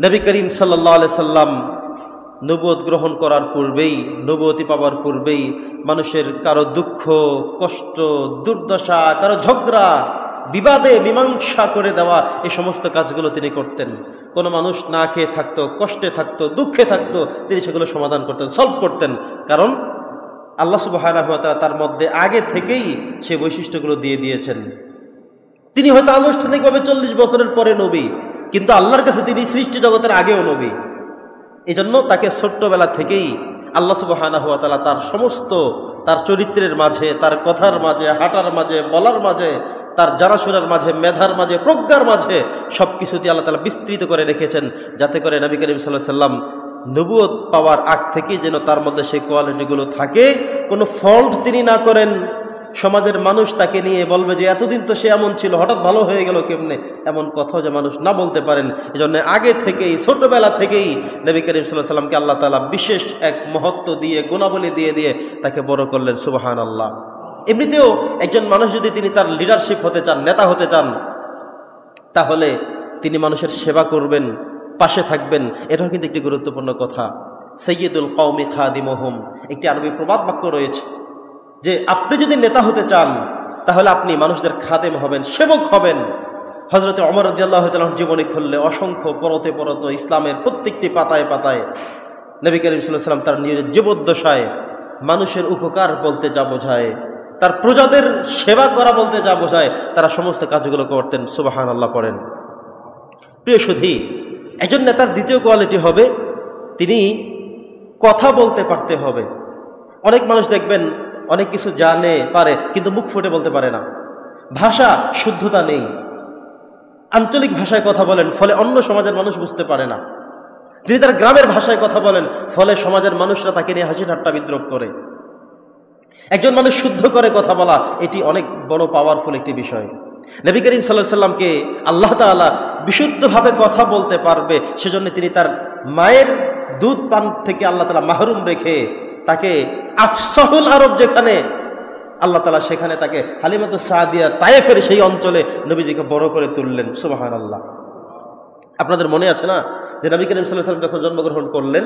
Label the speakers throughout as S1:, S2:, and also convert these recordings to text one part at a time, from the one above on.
S1: নবী করিম সাল্লাল্লাহু আলাইহি সাল্লাম নবুয়ত গ্রহণ করার পূর্বেই, নবুয়তি পাওয়ার পূর্বেই মানুষের কারো দুঃখ কষ্ট দুর্দশা, কারো ঝগড়া বিবাদে মীমাংসা করে দেওয়া, এই সমস্ত কাজগুলো তিনি করতেন। কোনো মানুষ না খেয়ে থাকতো, কষ্টে থাকতো, দুঃখে থাকতো, তিনি সেগুলো সমাধান করতেন, সলভ করতেন। কারণ আল্লাহ সুবহানাহু ওয়া তাআলা তার মধ্যে আগে থেকেই সেই বৈশিষ্ট্যগুলো দিয়ে দিয়েছেন। তিনি হয়তো আনুষ্ঠানিকভাবে 40 বছরের পরে নবী, কিন্তু আল্লাহর কাছে তিনি সৃষ্টি জগতের আগেও নবী। এই জন্য তাকে ছোট্টবেলা থেকেই আল্লাহ সুবহানাহু ওয়া তাআলা তার সমস্ত, তার চরিত্রের মাঝে, তার কথার মাঝে, হাঁটার মাঝে, বলার মাঝে, তার জানাশোনার মাঝে, মেধার মাঝে, প্রজ্ঞার মাঝে সবকিছু দিয়ে আল্লাহ তাআলা বিস্তৃত করে রেখেছেন, যাতে করে নবী করিম সাল্লাল্লাহু আলাইহি সাল্লাম নবুয়ত পাওয়ার আগ থেকেই যেন তার মধ্যে সেই কোয়ালিটিগুলো থাকে, কোনো ফল্ট তিনি না করেন। সমাজের মানুষ তাকে নিয়ে বলবে যে এতদিন তো সে এমন ছিল, হঠাৎ ভালো হয়ে গেল কেমনে, এমন কথাও যে মানুষ না বলতে পারেন। এই জন্য আগে থেকেই, ছোটবেলা থেকেই নবী করিম সাল্লাল্লাহু আলাইহি সাল্লামকে আল্লাহ তাআলা বিশেষ এক মহত্ব দিয়ে, গুণাবলী দিয়ে দিয়ে তাকে বড় করলেন। সুবহানাল্লাহ। এমনিতেও একজন মানুষ যদি তিনি তার লিডারশিপ হতে চান, নেতা হতে চান, তাহলে তিনি মানুষের সেবা করবেন, পাশে থাকবেন। এটাও কিন্তু একটি গুরুত্বপূর্ণ কথা। সাইয়্যিদুল কওমি খাদিমুহুম, একটি আরবি প্রবাদ বাক্য রয়েছে যে আপনি যদি নেতা হতে চান তাহলে আপনি মানুষদের খাদেম হবেন, সেবক হবেন। হযরতে ওমর রাদিয়াল্লাহু তাআলার জীবনী খুললে অসংখ্য পরতে পরতে ইসলামের প্রত্যেকটি পাতায় পাতায় নবী করিম সাল্লাল্লাহু আলাইহি ওয়াসাল্লাম তার নিজের জীবদ্দশায় মানুষের উপকার বলতে যা বোঝায়, তার প্রজাদের সেবা করা বলতে যা বোঝায়, তারা সমস্ত কাজগুলো করতেন। সুবহানাল্লাহ পড়েন। প্রিয় সুধী, একজন নেতার দ্বিতীয় কোয়ালিটি হবে তিনি কথা বলতে পারতে হবে। অনেক মানুষ দেখবেন অনেক কিছু জানে, পারে, কিন্তু মুখ ফুটে বলতে পারে না। ভাষা শুদ্ধতা নেই, আঞ্চলিক ভাষায় কথা বলেন, ফলে অন্য সমাজের মানুষ বুঝতে পারে না। তিনি তার গ্রামের ভাষায় কথা বলেন, ফলে সমাজের মানুষরা তাকে নিয়ে হাসি ঠাট্টা বিদ্রূপ করে। একজন মানুষ শুদ্ধ করে কথা বলা, এটি অনেক বড় পাওয়ারফুল একটি বিষয়। নবী করিম সাল্লাল্লাহু আলাইহি সাল্লামকে আল্লাহ তাআলা বিশুদ্ধভাবে কথা বলতে পারবে, সেজন্য তিনি তার মায়ের দুধ পান থেকে আল্লাহ তাআলা মাহরুম রেখে তাকে আফসাহুল আরব, যেখানে আল্লাহ তাআলা সেখানে তাকে হালিমাতুস সাদিয়া তায়েফের সেই অঞ্চলে নবীজিকে বড় করে তুললেন। সুবহানাল্লাহ। আপনাদের মনে আছে না যে নবী করিম সাল্লাল্লাহু আলাইহি ওয়াসাল্লাম যখন জন্মগ্রহণ করলেন,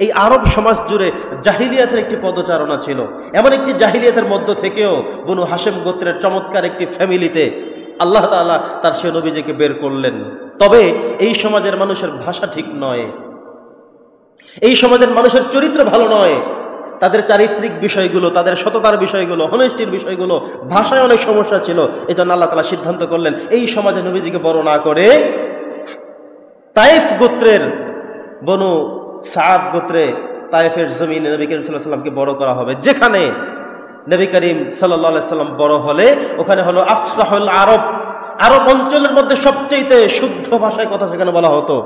S1: এই আরব সমাজ জুড়ে জাহিলিয়াতের একটি পদচারণা ছিল। এমন একটি জাহিলিয়াতের মধ্য থেকেও বনু হাশেম গোত্রের চমৎকার একটি ফ্যামিলিতে আল্লাহ তাআলা তার সে নবীজিকে বের করলেন। তবে এই সমাজের মানুষের ভাষা ঠিক নয়, এই সমাজের মানুষের চরিত্র ভালো নয়, তাদের চারিত্রিক বিষয়গুলো, তাদের সততার বিষয়গুলো, হনেস্টির বিষয়গুলো, ভাষায় অনেক সমস্যা ছিল। এই জন্য আল্লাহ তাআলা সিদ্ধান্ত করলেন এই সমাজে নবীজিকে বড় না করে তায়েফ গোত্রের, বনু সাদ গোত্রে তায়েফের জমিনে নবী করিম সাল্লাল্লাহু আলাইহি সাল্লামকে বড় করা হবে। যেখানে নবী করিম সাল্লাল্লাহু আলাইহি সাল্লাম বড় হলে ওখানে হলো আফসাহুল আরব, আরব অঞ্চলের মধ্যে সবচেয়ে শুদ্ধ ভাষায় কথা সেখানে বলা হতো।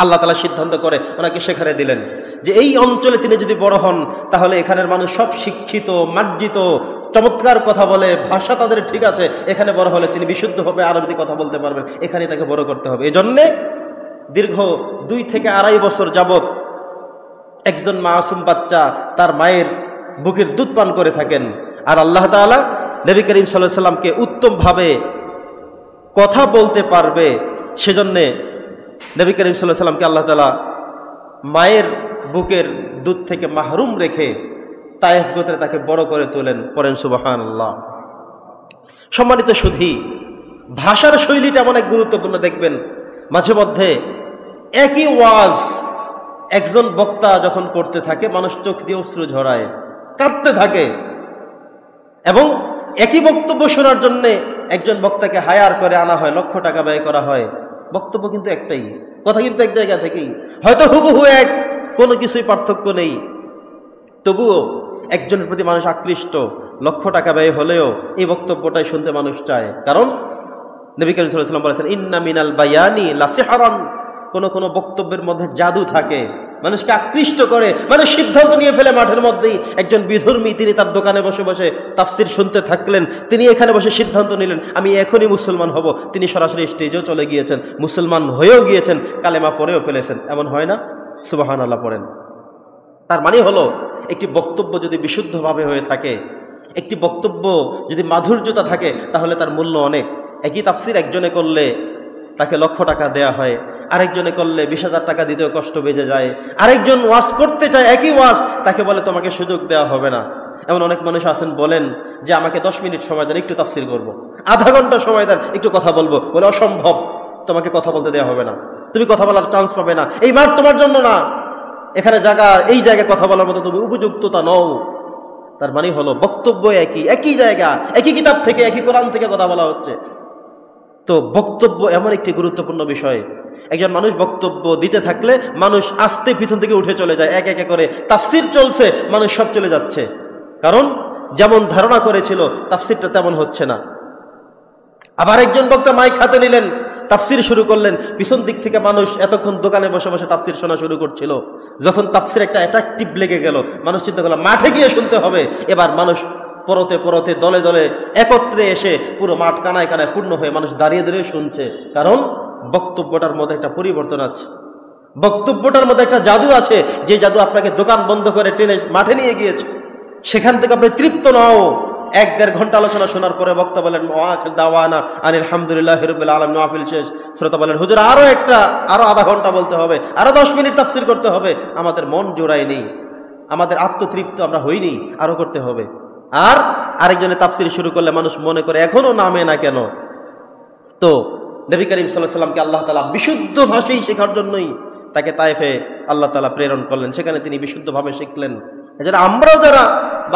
S1: আল্লাহ তাআলা সিদ্ধান্ত করে ওনাকে সেখানে দিলেন যে এই অঞ্চলে তিনি যদি বড় হন তাহলে এখানের মানুষ সব শিক্ষিত, মার্জিত, চমৎকার কথা বলে, ভাষা তাদের ঠিক আছে, এখানে বড় হলে তিনি বিশুদ্ধভাবে আরবিতে কথা বলতে পারবেন, এখানে তাকে বড় করতে হবে। এই জন্যে দীর্ঘ 2 থেকে 2.5 বছর যাবত একজন মাসুম বাচ্চা তার মায়ের বুকের দুধ পান করে থাকেন। আর আল্লাহ তাআলা নবী করিম সাল্লাল্লাহু আলাইহি সাল্লামকে উত্তমভাবে কথা বলতে পারবে, সেজন্য নবী করিম সাল্লাল্লাহু আলাইহি সাল্লামকে আল্লাহ তাআলা মায়ের বুকের দুধ থেকে মাহরুম রেখে তায়েফ গোত্রে তাকে বড় করে তোলেন। পড়েন সুবহানাল্লাহ। সম্মানিত সুধী, ভাষার শৈলীটা অনেক গুরুত্বপূর্ণ। দেখবেন মাঝে মধ্যে একই ওয়াজ একজন বক্তা যখন করতে থাকে, মানুষ চোখ দিয়ে অশ্রু ঝরায়, কাঁদতে থাকে, এবং একই বক্তব্য শোনার জন্য একজন বক্তাকে হায়ার করে আনা হয়, লক্ষ টাকা ব্যয় করা হয়। বক্তব্য কিন্তু একটাই, কথা কিন্তু এক জায়গা থেকেই, হয়তো হুবহু এক, কোনো কিছুই পার্থক্য নেই, তবুও একজনের প্রতি মানুষ আকৃষ্ট। লক্ষ টাকা ব্যয় হলেও এই বক্তব্যটাই শুনতে মানুষ চায়। কারণ নবী করিম সাল্লাল্লাহু আলাইহি ওয়াসাল্লাম বলেছেন, ইন্না মিনাল বায়ানি লাসিহরান, কোন কোন বক্তব্যের মধ্যে জাদু থাকে, মানুষকে আকৃষ্ট করে। মানুষ সিদ্ধান্ত নিয়ে ফেলে মাঠের মধ্যেই। একজন বিধর্মী, তিনি তার দোকানে বসে বসে তাফসির শুনতে থাকলেন, তিনি এখানে বসে সিদ্ধান্ত নিলেন আমি এখনই মুসলমান হব। তিনি সরাসরি স্টেজেও চলে গিয়েছেন, মুসলমান হয়েও গিয়েছেন, কালেমা পড়েও ফেলেছেন। এমন হয় না? সুবহানাল্লাহ পড়েন। তার মানে হলো একটি বক্তব্য যদি বিশুদ্ধভাবে হয়ে থাকে, একটি বক্তব্য যদি মাধুর্যতা থাকে, তাহলে তার মূল্য অনেক। একই তাফসির একজনে করলে তাকে লক্ষ টাকা দেয়া হয়, আরেকজনে করলে 20,000 টাকা দিতেও কষ্ট বেজে যায়, আরেকজন ওয়াজ করতে চায় একই ওয়াজ, তাকে বলে তোমাকে সুযোগ দেওয়া হবে না। এমন অনেক মানুষ আছেন বলেন যে আমাকে 10 মিনিট সময় দেন, একটু তাফসীর করব, আধা ঘন্টা সময় দেন, একটু কথা বলবো, বলে অসম্ভব, তোমাকে কথা বলতে দেওয়া হবে না, তুমি কথা বলার চান্স পাবে না, এই মাঠ তোমার জন্য না, এখানে জায়গা, এই জায়গায় কথা বলার মতো তুমি উপযুক্ততা নও। তার মানে হলো বক্তব্য একই জায়গা, একই কিতাব থেকে, একই কোরআন থেকে কথা বলা হচ্ছে। তো বক্তব্য এমন একটি গুরুত্বপূর্ণ বিষয়, একজন মানুষ বক্তব্য দিতে থাকলে মানুষ আস্তে পিছন থেকে উঠে চলে যায়, এক একে করে তাফসীর চলছে, মানুষ সব চলে যাচ্ছে, কারণ যেমন ধারণা করেছিল তাফসীরটা তেমন হচ্ছে না। আবার একজন বক্তা মাইক হাতে নিলেন, তাফসীর শুরু করলেন, পিছন দিক থেকে মানুষ এতক্ষণ দোকানে বসে বসে তাফসীর শোনা শুরু করছিল, যখন তাফসীর একটা অ্যাট্রাকটিভ লেগে গেল, মানুষ চিন্তা করলো মাঠে গিয়ে শুনতে হবে। এবার মানুষ পরতে পরতে দলে দলে একত্রে এসে পুরো মাঠ কানায় কানায় পূর্ণ হয়ে মানুষ দাঁড়িয়ে দাঁড়িয়ে শুনছে, কারণ বক্তব্যটার মধ্যে একটা পরিবর্তন আছে, বক্তব্যটার মধ্যে একটা জাদু আছে, যে জাদু আপনাকে দোকান বন্ধ করে টেনে মাঠে নিয়ে গিয়েছে, সেখান থেকে আপনি তৃপ্ত নও। 1-1.5 ঘন্টা আলোচনা শোনার পরে বক্তা বলেন দাওয়ানা আলহামদুলিল্লাহি রাব্বিল আলামিন, মাহফিল শেষ। শ্রোতা বলেন হুজুর আরো আধা ঘন্টা বলতে হবে, আরো 10 মিনিট তাফসীর করতে হবে। আমাদের মন জোড়ায় নেই, আমাদের আত্মতৃপ্ত আমরা হইনি, আরো করতে হবে। আর আরেকজনে তাফসীর শুরু করলে মানুষ মনে করে এখনো নামে না কেন। তো নবী করিম সাল্লাল্লাহু আলাইহি ওয়াসাল্লামকে আল্লাহ তাআলা বিশুদ্ধ ভাষাই শেখার জন্যই তাকে তায়েফে আল্লাহ তাআলা প্রেরণ করলেন, সেখানে তিনি বিশুদ্ধভাবে শিখলেন। এজন্য আমরাও যারা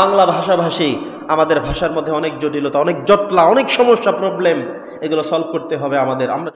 S1: বাংলা ভাষাভাষী, আমাদের ভাষার মধ্যে অনেক জটিলতা, অনেক জটলা, অনেক সমস্যা, প্রবলেম, এগুলো সলভ করতে হবে আমাদের। আমরা